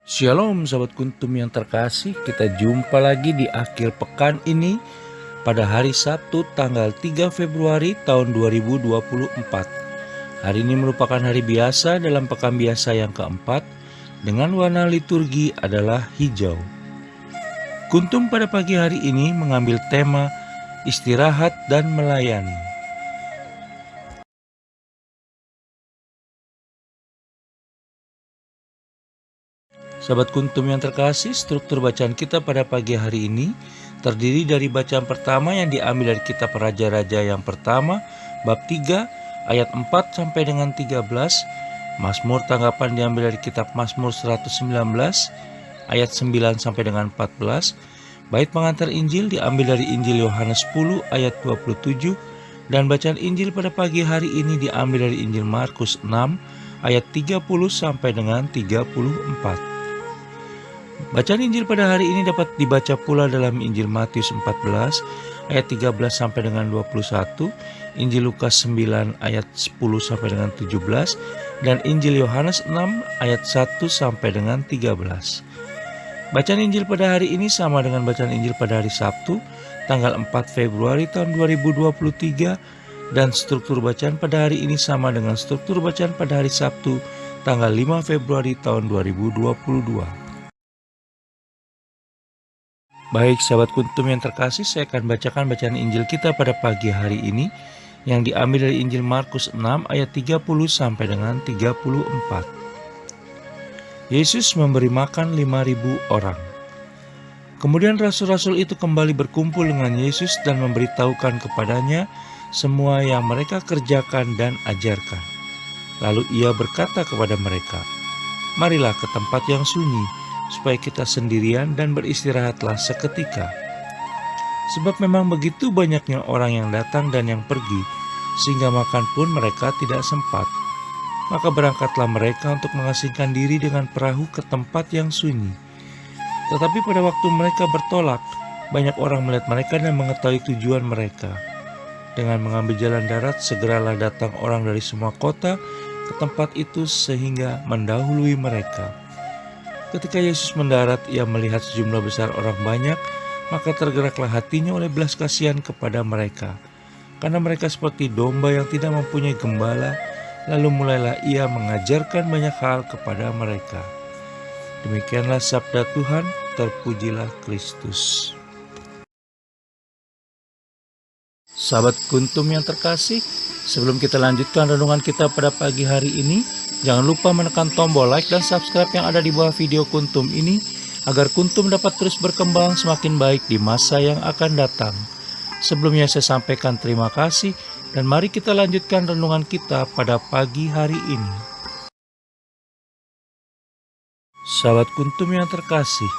Shalom sahabat kuntum yang terkasih, kita jumpa lagi di akhir pekan ini pada hari Sabtu tanggal 3 Februari tahun 2024. Hari ini merupakan hari biasa dalam pekan biasa yang keempat dengan warna liturgi adalah hijau. Kuntum pada pagi hari ini mengambil tema istirahat dan melayani. Sahabat kuntum yang terkasih, struktur bacaan kita pada pagi hari ini terdiri dari bacaan pertama yang diambil dari kitab Raja-Raja yang pertama, bab 3, ayat 4 sampai dengan 13. Mazmur tanggapan diambil dari kitab Mazmur 119, ayat 9 sampai dengan 14. Bait pengantar Injil diambil dari Injil Yohanes 10, ayat 27. Dan bacaan Injil pada pagi hari ini diambil dari Injil Markus 6, ayat 30 sampai dengan 34. Bacaan Injil pada hari ini dapat dibaca pula dalam Injil Matius 14 ayat 13 sampai dengan 21, Injil Lukas 9 ayat 10 sampai dengan 17, dan Injil Yohanes 6 ayat 1 sampai dengan 13. Bacaan Injil pada hari ini sama dengan bacaan Injil pada hari Sabtu tanggal 4 Februari tahun 2023, dan struktur bacaan pada hari ini sama dengan struktur bacaan pada hari Sabtu tanggal 5 Februari tahun 2022. Baik sahabat kuntum yang terkasih, saya akan bacakan bacaan Injil kita pada pagi hari ini yang diambil dari Injil Markus 6 ayat 30 sampai dengan 34. Yesus memberi makan 5.000 orang. Kemudian rasul-rasul itu kembali berkumpul dengan Yesus dan memberitahukan kepadanya semua yang mereka kerjakan dan ajarkan. Lalu ia berkata kepada mereka, "Marilah ke tempat yang sunyi, supaya kita sendirian dan beristirahatlah seketika. Sebab memang begitu banyaknya orang yang datang dan yang pergi, sehingga makan pun mereka tidak sempat. Maka berangkatlah mereka untuk mengasingkan diri dengan perahu ke tempat yang sunyi. Tetapi pada waktu mereka bertolak, banyak orang melihat mereka dan mengetahui tujuan mereka. Dengan mengambil jalan darat, segeralah datang orang dari semua kota ke tempat itu sehingga mendahului mereka. Ketika Yesus mendarat, ia melihat sejumlah besar orang banyak, maka tergeraklah hatinya oleh belas kasihan kepada mereka, karena mereka seperti domba yang tidak mempunyai gembala. Lalu mulailah ia mengajarkan banyak hal kepada mereka." Demikianlah sabda Tuhan, terpujilah Kristus. Sahabat kuntum yang terkasih, sebelum kita lanjutkan renungan kita pada pagi hari ini, jangan lupa menekan tombol like dan subscribe yang ada di bawah video kuntum ini, agar kuntum dapat terus berkembang semakin baik di masa yang akan datang. Sebelumnya saya sampaikan terima kasih, dan mari kita lanjutkan renungan kita pada pagi hari ini. Sahabat kuntum yang terkasih,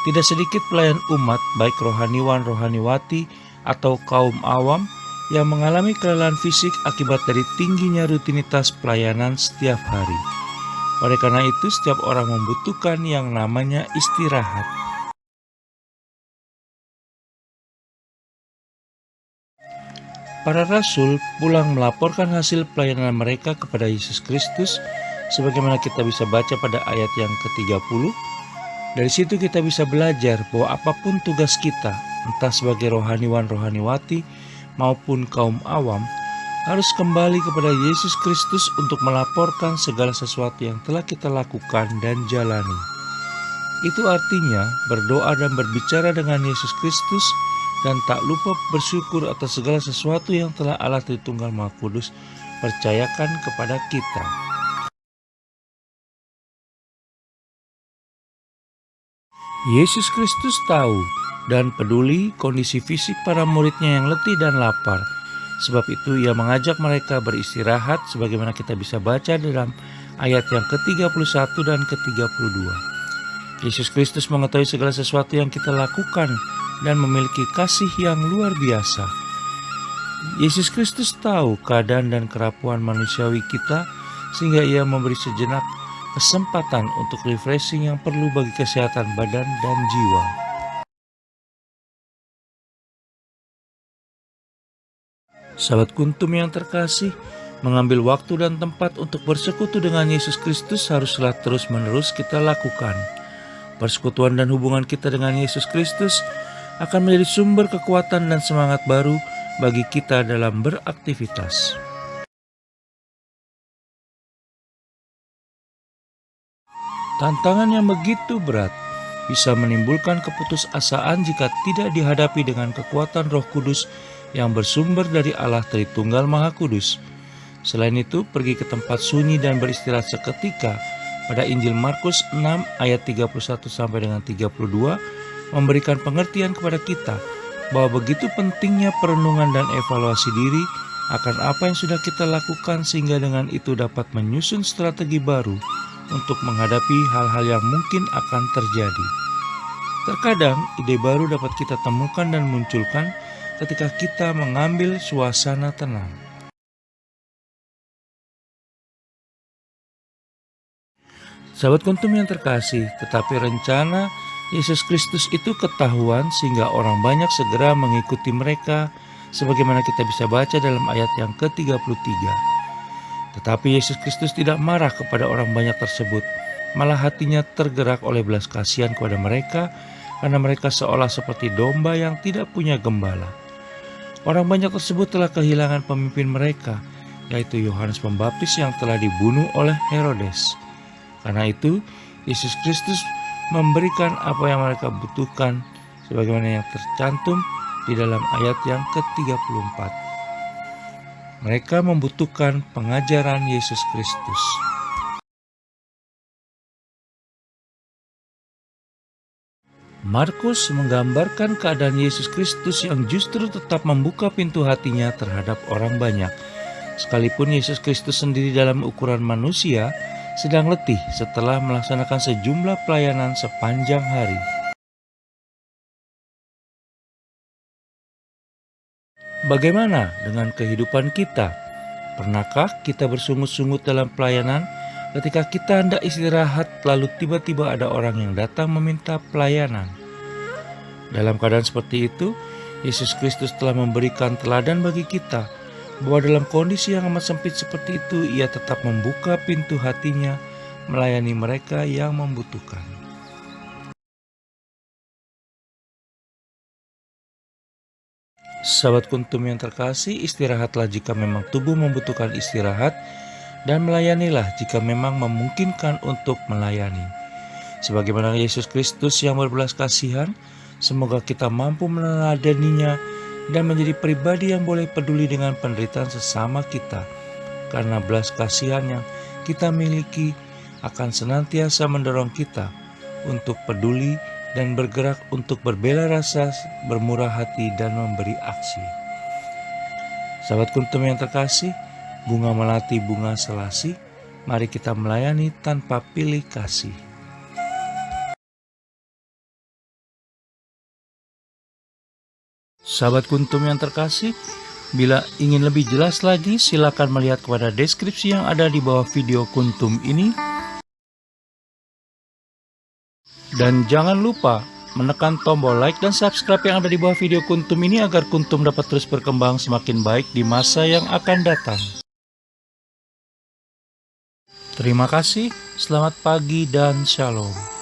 tidak sedikit pelayan umat, baik rohaniwan-rohaniwati atau kaum awam, yang mengalami kelelahan fisik akibat dari tingginya rutinitas pelayanan setiap hari. Oleh karena itu, setiap orang membutuhkan yang namanya istirahat. Para rasul pulang melaporkan hasil pelayanan mereka kepada Yesus Kristus, sebagaimana kita bisa baca pada ayat yang ke-30. Dari situ kita bisa belajar bahwa apapun tugas kita, entah sebagai rohaniwan-rohaniwati maupun kaum awam, harus kembali kepada Yesus Kristus untuk melaporkan segala sesuatu yang telah kita lakukan dan jalani. Itu artinya berdoa dan berbicara dengan Yesus Kristus, dan tak lupa bersyukur atas segala sesuatu yang telah Allah Tritunggal Maha Kudus percayakan kepada kita. Yesus Kristus tahu dan peduli kondisi fisik para muridnya yang letih dan lapar. Sebab itu ia mengajak mereka beristirahat, sebagaimana kita bisa baca dalam ayat yang ke-31 dan ke-32. Yesus Kristus mengetahui segala sesuatu yang kita lakukan dan memiliki kasih yang luar biasa. Yesus Kristus tahu keadaan dan kerapuan manusiawi kita, sehingga ia memberi sejenak kesempatan untuk refreshing yang perlu bagi kesehatan badan dan jiwa. Sahabat kuntum yang terkasih, mengambil waktu dan tempat untuk bersekutu dengan Yesus Kristus haruslah terus-menerus kita lakukan. Persekutuan dan hubungan kita dengan Yesus Kristus akan menjadi sumber kekuatan dan semangat baru bagi kita dalam beraktivitas. Tantangan yang begitu berat bisa menimbulkan keputusasaan jika tidak dihadapi dengan kekuatan Roh Kudus yang bersumber dari Allah Tritunggal Maha Kudus. Selain itu, pergi ke tempat sunyi dan beristirahat seketika pada Injil Markus 6 ayat 31 sampai dengan 32 memberikan pengertian kepada kita bahwa begitu pentingnya perenungan dan evaluasi diri akan apa yang sudah kita lakukan sehingga dengan itu dapat menyusun strategi baru untuk menghadapi hal-hal yang mungkin akan terjadi. Terkadang ide baru dapat kita temukan dan munculkan ketika kita mengambil suasana tenang. Sahabat Kuntum yang terkasih, tetapi rencana Yesus Kristus itu ketahuan sehingga orang banyak segera mengikuti mereka, sebagaimana kita bisa baca dalam ayat yang ke-33. Tetapi Yesus Kristus tidak marah kepada orang banyak tersebut, malah hatinya tergerak oleh belas kasihan kepada mereka, karena mereka seolah seperti domba yang tidak punya gembala. Orang banyak tersebut telah kehilangan pemimpin mereka, yaitu Yohanes Pembaptis yang telah dibunuh oleh Herodes. Karena itu, Yesus Kristus memberikan apa yang mereka butuhkan sebagaimana yang tercantum di dalam ayat yang ke-34. Mereka membutuhkan pengajaran Yesus Kristus. Markus menggambarkan keadaan Yesus Kristus yang justru tetap membuka pintu hatinya terhadap orang banyak. Sekalipun Yesus Kristus sendiri dalam ukuran manusia sedang letih setelah melaksanakan sejumlah pelayanan sepanjang hari. Bagaimana dengan kehidupan kita? Pernahkah kita bersungut-sungut dalam pelayanan ketika kita hendak istirahat lalu tiba-tiba ada orang yang datang meminta pelayanan? Dalam keadaan seperti itu, Yesus Kristus telah memberikan teladan bagi kita bahwa dalam kondisi yang amat sempit seperti itu, ia tetap membuka pintu hatinya melayani mereka yang membutuhkan. Sahabat Kuntum yang terkasih, istirahatlah jika memang tubuh membutuhkan istirahat, dan melayanilah jika memang memungkinkan untuk melayani. Sebagaimana Yesus Kristus yang berbelas kasihan, semoga kita mampu meneladaninya dan menjadi pribadi yang boleh peduli dengan penderitaan sesama kita, karena belas kasihan yang kita miliki akan senantiasa mendorong kita untuk peduli dan bergerak untuk berbela rasa, bermurah hati, dan memberi aksi. Sahabat Kuntum yang terkasih, bunga melati bunga selasi, mari kita melayani tanpa pilih kasih. Sahabat Kuntum yang terkasih, bila ingin lebih jelas lagi, silakan melihat kepada deskripsi yang ada di bawah video Kuntum ini. Dan jangan lupa menekan tombol like dan subscribe yang ada di bawah video Kuntum ini agar Kuntum dapat terus berkembang semakin baik di masa yang akan datang. Terima kasih, selamat pagi dan shalom.